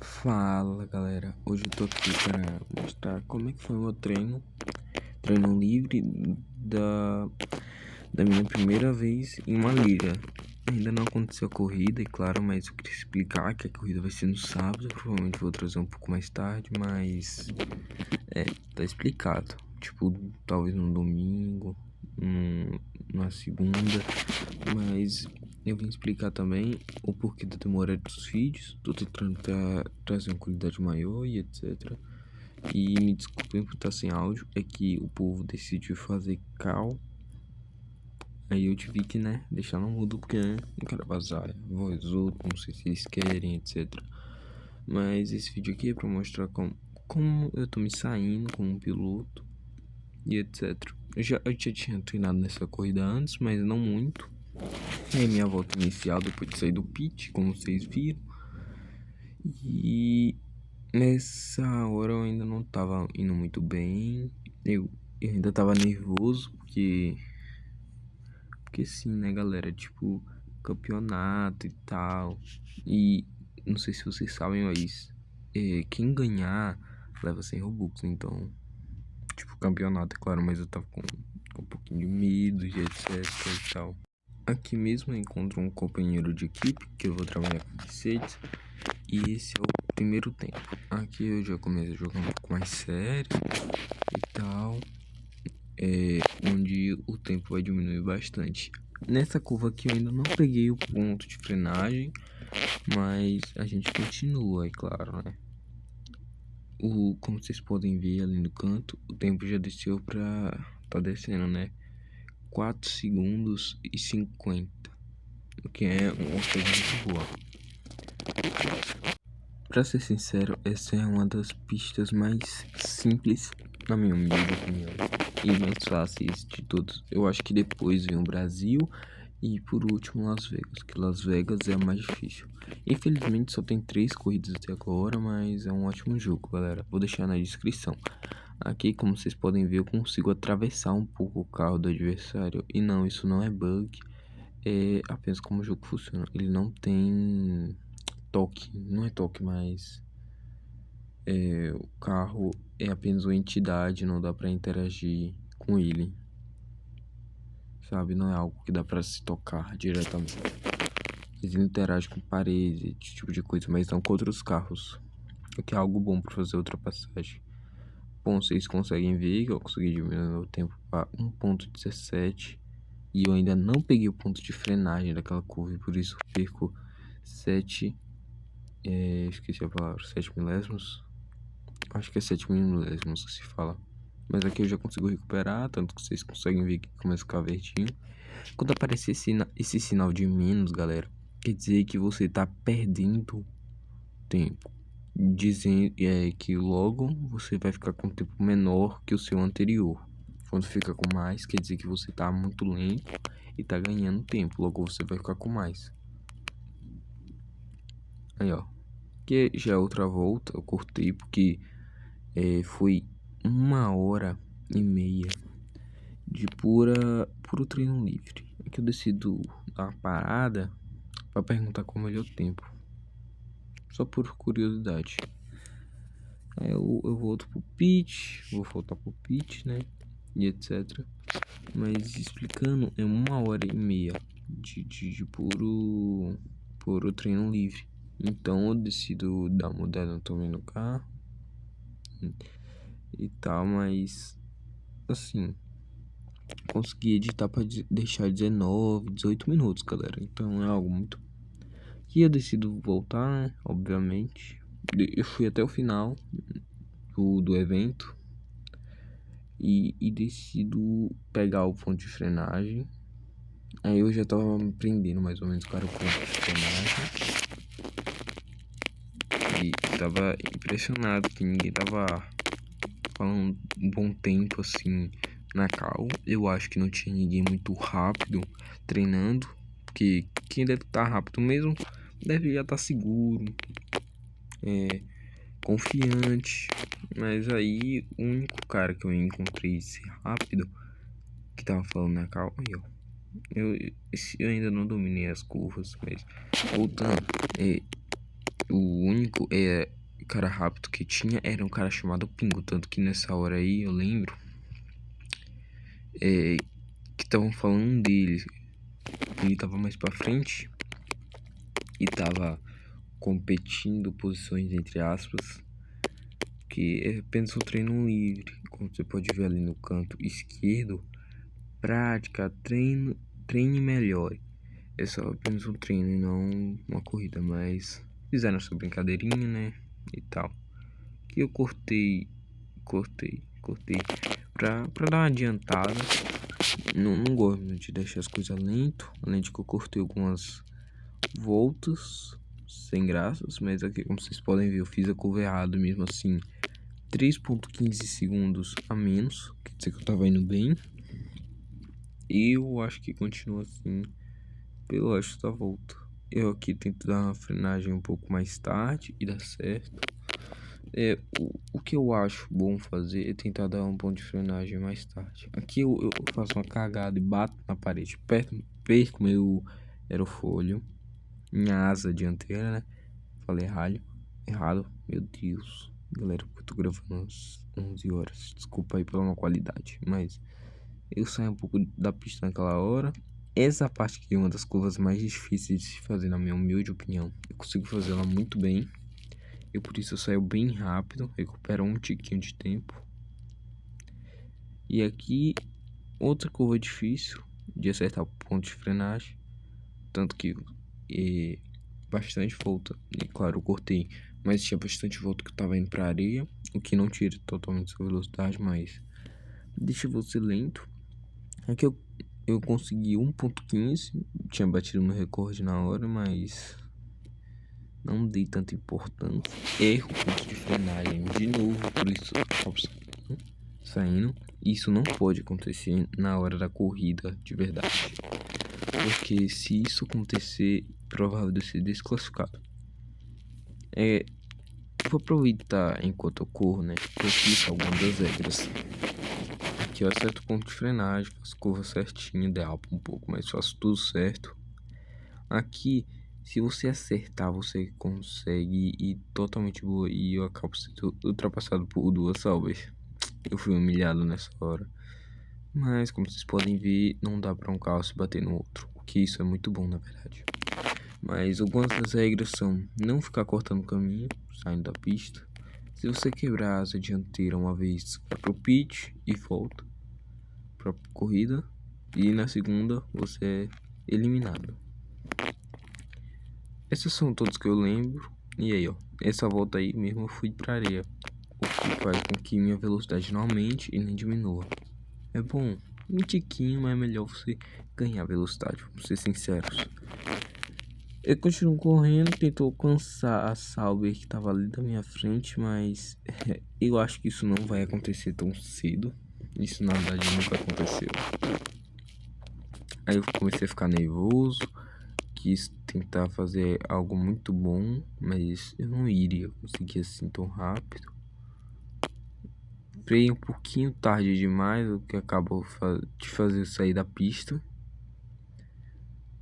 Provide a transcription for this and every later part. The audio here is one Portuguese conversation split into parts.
Fala galera, hoje eu tô aqui para mostrar como é que foi o meu treino livre da minha primeira vez em uma liga. Ainda não aconteceu a corrida, é claro, mas eu queria explicar que a corrida vai ser no sábado. Provavelmente vou trazer um pouco mais tarde, mas tá explicado. Tipo, talvez no domingo, na segunda, mas eu vim explicar também o porquê da demora dos vídeos. Tô tentando trazer uma qualidade maior e etc. E me desculpem por estar sem áudio, é que o povo decidiu fazer call. Aí eu tive que, deixar no mudo porque não quero vazar voz outro, não sei se eles querem, etc. Mas esse vídeo aqui é pra mostrar como eu tô me saindo como um piloto e etc. Eu já tinha treinado nessa corrida antes, mas não muito. É minha volta inicial depois de sair do pit, como vocês viram. E nessa hora eu ainda não tava indo muito bem. Eu ainda tava nervoso, porque sim, né, galera? Tipo, campeonato e tal. E não sei se vocês sabem, mas quem ganhar leva 100 Robux. Então, tipo, campeonato, é claro, mas eu tava com um pouquinho de medo e etc e tal. Aqui mesmo eu encontro um companheiro de equipe que eu vou trabalhar com Mercedes. E esse é o primeiro tempo. Aqui eu já começo a jogar um pouco mais sério e tal. Onde o tempo vai diminuir bastante. Nessa curva aqui eu ainda não peguei o ponto de frenagem, mas a gente continua, é claro, né? Como vocês podem ver ali no canto, o tempo já desceu pra... tá descendo, né? 4 segundos e 50, o que é uma coisa muito boa. Pra ser sincero, essa é uma das pistas mais simples, na minha humilde opinião, e mais fáceis de todos. Eu acho que depois vem o Brasil e por último Las Vegas, que Las Vegas é a mais difícil. Infelizmente só tem 3 corridas até agora, mas é um ótimo jogo, galera. Vou deixar na descrição. Aqui, como vocês podem ver, eu consigo atravessar um pouco o carro do adversário. E não, isso não é bug, é apenas como o jogo funciona. Ele não tem toque, não é toque, mas o carro é apenas uma entidade, não dá pra interagir com ele, sabe? Não é algo que dá pra se tocar diretamente. Ele interage com paredes, esse tipo de coisa, mas não com outros carros, o que é algo bom pra fazer ultrapassagem. Bom, vocês conseguem ver que eu consegui diminuir o tempo para 1.17 e eu ainda não peguei o ponto de frenagem daquela curva, e por isso perco 7, esqueci a palavra, 7 milésimos. Acho que é 7 milésimos que se fala. Mas aqui eu já consigo recuperar, tanto que vocês conseguem ver que começa a ficar verdinho. Quando aparecer esse sinal de menos, galera, quer dizer que você tá perdendo tempo. Dizendo que logo você vai ficar com um tempo menor que o seu anterior. Quando fica com mais, quer dizer que você tá muito lento e tá ganhando tempo. Logo você vai ficar com mais. Aí, ó. Que já é outra volta, eu cortei porque foi 1h30 de puro treino livre. Aqui eu decido dar uma parada pra perguntar como é o tempo. Só por curiosidade. Aí eu volto pro pitch, vou voltar pro pitch, né? E etc. Mas explicando, é 1h30 de puro treino livre. Então eu decido dar uma mudada também no carro e tal, mas assim, consegui editar pra deixar 19, 18 minutos, galera. Então é algo muito. E eu decido voltar, né? Obviamente. Eu fui até o final do evento e decido pegar o ponto de frenagem. Aí eu já tava me prendendo mais ou menos para o ponto de frenagem. E tava impressionado que ninguém tava falando um bom tempo assim na cal. Eu acho que não tinha ninguém muito rápido treinando, porque quem deve estar rápido mesmo deve já estar seguro, confiante. Mas aí o único cara que eu encontrei esse rápido que tava falando na cal, aí ó, eu ainda não dominei as curvas, mas voltando, O único cara rápido que tinha era um cara chamado Pingo. Tanto que nessa hora aí eu lembro que estavam falando dele. Ele tava mais pra frente e tava competindo posições entre aspas, que é apenas um treino livre. Como você pode ver ali no canto esquerdo, prática, treine melhor. É só apenas um treino e não uma corrida, mas fizeram essa brincadeirinha, né? E tal. Que eu cortei pra dar uma adiantada. Não gosto de deixar as coisas lento. Além de que eu cortei algumas voltas sem graças, mas aqui, como vocês podem ver, eu fiz a curva errada mesmo assim. 3,15 segundos a menos, quer dizer que eu tava indo bem. E eu acho que continua assim pelo resto da volta. Eu aqui tento dar uma frenagem um pouco mais tarde e dá certo. O que eu acho bom fazer é tentar dar um ponto de frenagem mais tarde. Aqui eu faço uma cagada e bato na parede, perco meu aerofólio, minha asa dianteira, né? Falei errado, meu Deus. Galera, eu tô gravando às 11 horas. Desculpa aí pela má qualidade, mas eu saí um pouco da pista naquela hora. Essa parte aqui é uma das curvas mais difíceis de se fazer, na minha humilde opinião. Eu consigo fazer ela muito bem. E por isso eu saio bem rápido. Recupero um tiquinho de tempo. E aqui, outra curva difícil de acertar o ponto de frenagem. Tanto que bastante volta. E claro, eu cortei, mas tinha bastante volta que eu tava indo pra areia. O que não tira totalmente sua velocidade, mas deixa você lento. Aqui eu consegui 1,15. Tinha batido meu recorde na hora, mas não dei tanta importância. Erro ponto de frenagem de novo, por isso saindo. Isso não pode acontecer na hora da corrida de verdade, porque se isso acontecer, provável de ser desclassificado. Vou aproveitar enquanto eu corro, né? Vou explicar algumas das regras. Aqui eu acerto o ponto de frenagem, faço curva certinho, derrapo um pouco, mas faço tudo certo. Aqui, se você acertar, você consegue ir totalmente boa. E eu acabo sendo ultrapassado por duas salvas. Eu fui humilhado nessa hora. Mas, como vocês podem ver, não dá pra um carro se bater no outro. O que isso é muito bom, na verdade. Mas algumas das regras são não ficar cortando o caminho, saindo da pista. Se você quebrar a asa dianteira uma vez, vai pro pit e volta pra corrida. E na segunda, você é eliminado. Essas são todas que eu lembro. E aí, ó, essa volta aí mesmo eu fui pra areia, o que faz com que minha velocidade não aumente e nem diminua. É bom, um tiquinho, mas é melhor você ganhar velocidade, vamos ser sinceros. Eu continuo correndo, tento alcançar a Sauber que tava ali da minha frente, mas eu acho que isso não vai acontecer tão cedo. Isso na verdade nunca aconteceu. Aí eu comecei a ficar nervoso, quis tentar fazer algo muito bom, mas eu não iria conseguir assim tão rápido. Freio um pouquinho tarde demais, o que acabou de fazer eu sair da pista.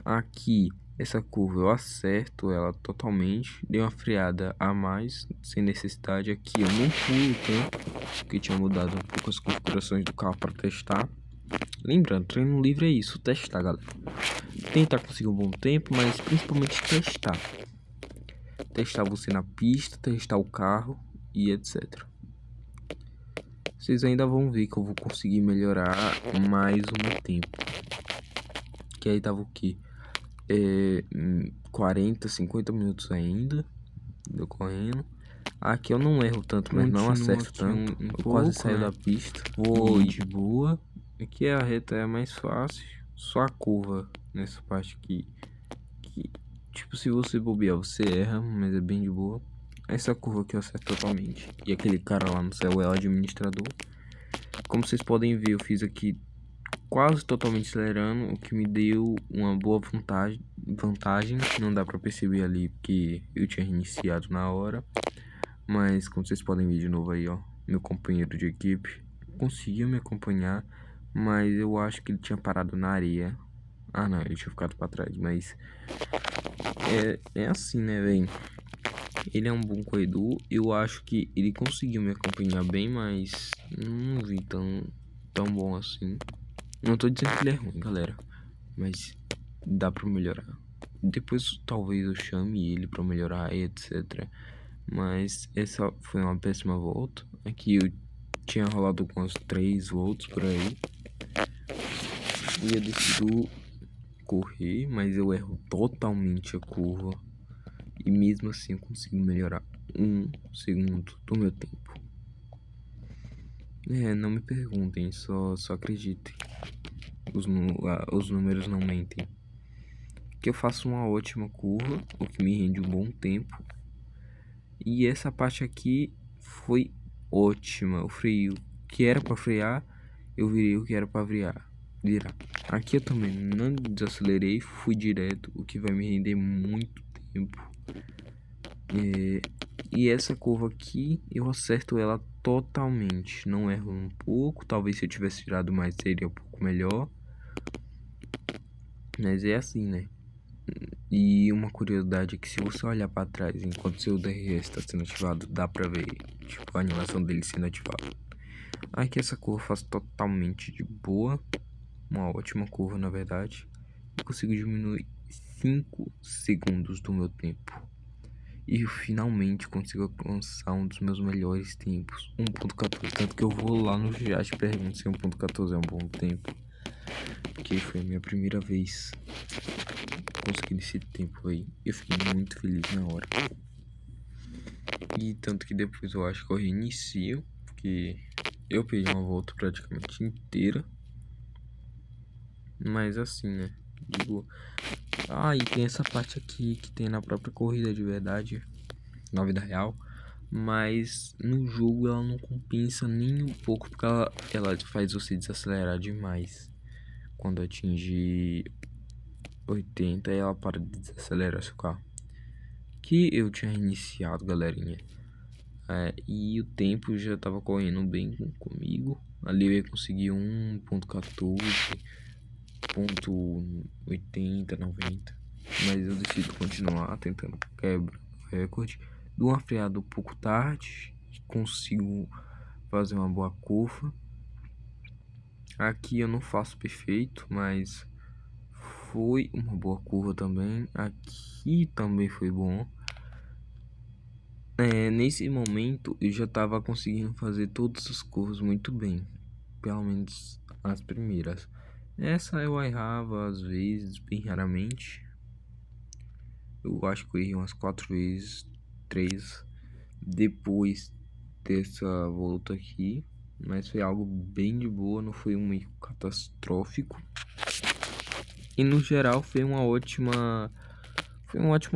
Aqui, essa curva eu acerto ela totalmente, dei uma freada a mais, sem necessidade. Aqui eu não pulo tanto, porque tinha mudado um pouco as configurações do carro para testar. Lembrando, treino livre é isso, testar, galera. Tentar conseguir um bom tempo, mas principalmente testar. Testar você na pista, testar o carro e etc. Vocês ainda vão ver que eu vou conseguir melhorar mais o meu tempo. Que aí tava o quê? 40, 50 minutos ainda correndo. Aqui eu não erro tanto, mas não acerto tanto. Eu quase saio da pista. Vou de boa. Aqui a reta é mais fácil. Só a curva nessa parte aqui. Que, tipo, se você bobear, você erra, mas é bem de boa. Essa curva aqui eu acerto totalmente. E aquele cara lá no céu é o administrador. Como vocês podem ver, eu fiz aqui quase totalmente acelerando, o que me deu uma boa vantagem. Não dá pra perceber ali porque eu tinha iniciado na hora. Mas como vocês podem ver de novo aí, ó, meu companheiro de equipe conseguiu me acompanhar, mas eu acho que ele tinha parado na areia. Ah não, ele tinha ficado pra trás, mas é assim, né, velho? Ele é um bom corredor. Eu acho que ele conseguiu me acompanhar bem, mas não vi tão bom assim. Não tô dizendo que ele é ruim, galera, mas dá pra melhorar. Depois talvez eu chame ele pra melhorar e etc. Mas essa foi uma péssima volta. Aqui eu tinha rolado com uns 3 volts por aí. E eu decido correr, mas eu erro totalmente a curva. E mesmo assim eu consigo melhorar 1 segundo do meu tempo. Não me perguntem, só acreditem. Os números não mentem. Que eu faço uma ótima curva, o que me rende um bom tempo. E essa parte aqui foi ótima. O freio que era para frear, eu virei o que era para virar. Aqui eu também não desacelerei, fui direto, o que vai me render muito tempo. E essa curva aqui, eu acerto ela totalmente. Não erro um pouco. Talvez se eu tivesse tirado mais seria um pouco melhor. Mas é assim, né? E uma curiosidade é que se você olhar para trás enquanto seu DRS está sendo ativado, dá pra ver, tipo, a animação dele sendo ativado. Aqui essa curva faz totalmente de boa. Uma ótima curva, na verdade. Eu consigo diminuir 5 segundos do meu tempo. E eu finalmente consigo alcançar um dos meus melhores tempos, 1.14. Tanto que eu vou lá no chat e pergunto se 1.14 é um bom tempo. Porque foi a minha primeira vez conseguindo esse tempo aí. Eu fiquei muito feliz na hora. E tanto que depois eu acho que eu reinicio, porque eu perdi uma volta praticamente inteira. Mas assim, né? Digo, e tem essa parte aqui que tem na própria corrida de verdade, na vida real. Mas no jogo ela não compensa nem um pouco, porque ela faz você desacelerar demais. Quando atinge 80, ela para de desacelerar seu carro. Que eu tinha iniciado, galerinha. E o tempo já tava correndo bem comigo. Ali eu ia conseguir 1.14, 0.80, 90. Mas eu decido continuar tentando quebrar o recorde. Dou uma freada um pouco tarde. Consigo fazer uma boa curva. Aqui eu não faço perfeito, mas foi uma boa curva também. Aqui também foi bom. Nesse momento eu já estava conseguindo fazer todas as curvas muito bem, pelo menos as primeiras. Essa eu errava às vezes, bem raramente. Eu acho que eu errei umas 4 vezes, 3 depois dessa volta aqui, mas foi algo bem de boa, não foi um erro catastrófico. E no geral foi um ótimo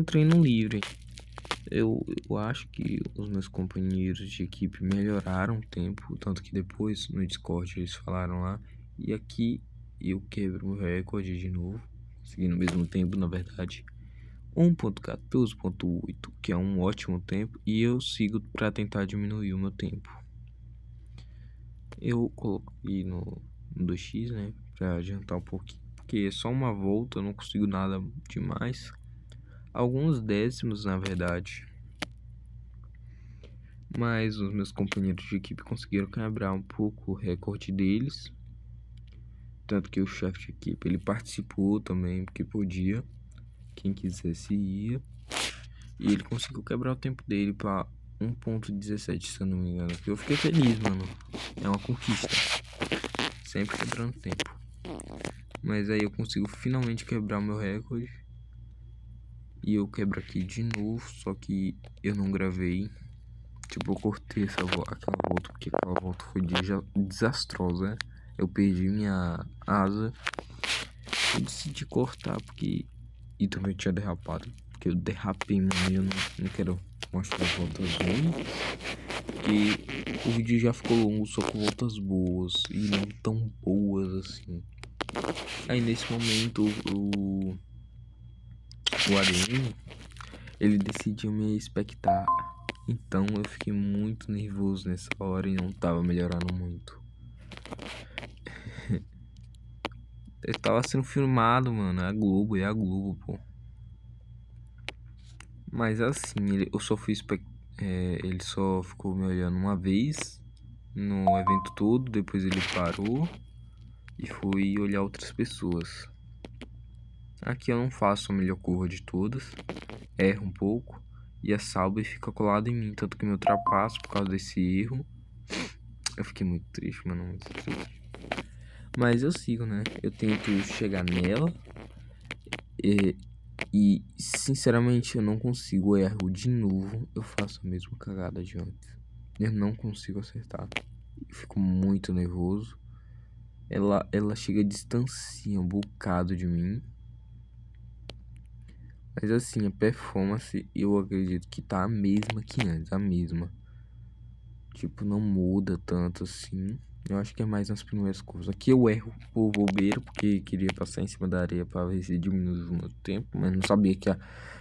treino livre. Eu acho que os meus companheiros de equipe melhoraram o tempo, tanto que depois no Discord eles falaram lá. E aqui eu quebro o recorde de novo, seguindo o mesmo tempo, na verdade. 1.14.8, que é um ótimo tempo, e eu sigo para tentar diminuir o meu tempo. Eu coloquei no 2x, né, para adiantar um pouquinho, porque é só uma volta, eu não consigo nada demais. Alguns décimos, na verdade. Mas os meus companheiros de equipe conseguiram quebrar um pouco o recorde deles. Tanto que o chefe de equipe ele participou também, porque podia. Quem quisesse ia. E ele conseguiu quebrar o tempo dele para 1.17, se eu não me engano. Eu fiquei feliz, mano. É uma conquista. Sempre quebrando tempo. Mas aí eu consigo finalmente quebrar o meu recorde. E eu quebro aqui de novo, só que eu não gravei. Tipo, eu cortei aquela volta, porque aquela volta foi desastrosa, né? Eu perdi minha asa. Eu decidi cortar porque... E também eu tinha derrapado. Porque eu derrapei, mano. E eu não quero mostrar voltas ruins. Porque o vídeo já ficou longo, só com voltas boas. E não tão boas assim. Aí nesse momento o ADM ele decidiu me expectar. Então eu fiquei muito nervoso nessa hora e não tava melhorando muito. Eu tava sendo filmado, mano. É a Globo, pô. Mas assim, eu só fui ele só ficou me olhando uma vez no evento todo, depois ele parou e foi olhar outras pessoas. Aqui eu não faço a melhor curva de todas, erro um pouco e a Sauber fica colada em mim, tanto que me ultrapasso por causa desse erro. Eu fiquei muito triste, mano, muito triste. Mas eu sigo, né? Eu tento chegar nela e sinceramente eu não consigo. Eu erro de novo, eu faço a mesma cagada de antes. Eu não consigo acertar. Eu fico muito nervoso. Ela chega, distancia um bocado de mim. Mas assim, a performance eu acredito que tá a mesma que antes, a mesma. Tipo, não muda tanto assim. Eu acho que é mais nas primeiras curvas. Aqui eu erro por bobeira, porque queria passar em cima da areia pra ver se diminuiu o meu tempo, mas não sabia que ia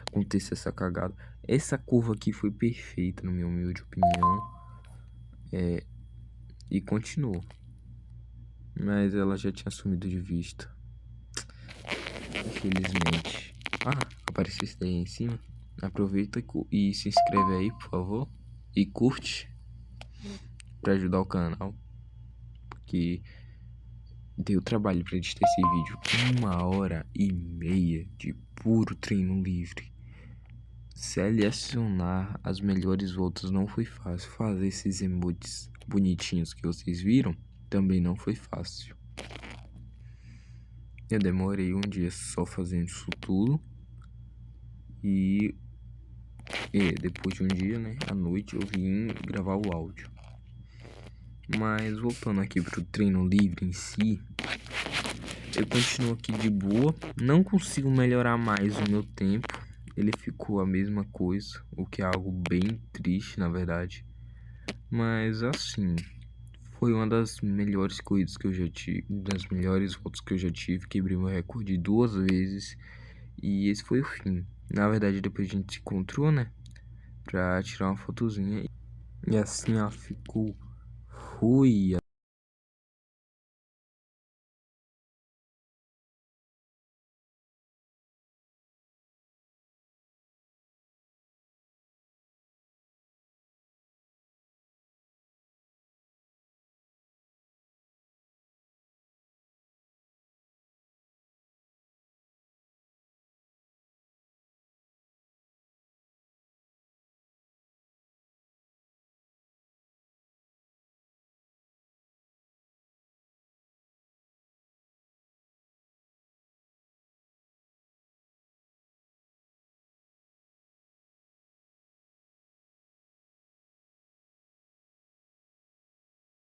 acontecer essa cagada. Essa curva aqui foi perfeita, na minha humilde opinião. E continuou. Mas ela já tinha sumido de vista. Infelizmente. Ah, apareceu isso daí em cima. Aproveita e se inscreve aí, por favor. E curte pra ajudar o canal. Porque deu trabalho pra editar esse vídeo. 1h30 de puro treino livre. Selecionar as melhores voltas não foi fácil. Fazer esses emotes bonitinhos que vocês viram também não foi fácil. Eu demorei um dia só fazendo isso tudo. E depois de um dia, né, à noite eu vim gravar o áudio. Mas voltando aqui pro treino livre em si, eu continuo aqui de boa. Não consigo melhorar mais o meu tempo. Ele ficou a mesma coisa, o que é algo bem triste, na verdade. Mas assim, foi uma das melhores corridas que eu já tive, das melhores voltas que eu já tive. Quebrei meu recorde 2 vezes e esse foi o fim. Na verdade, depois a gente se encontrou, né, pra tirar uma fotozinha. E assim, ó, ficou ruim.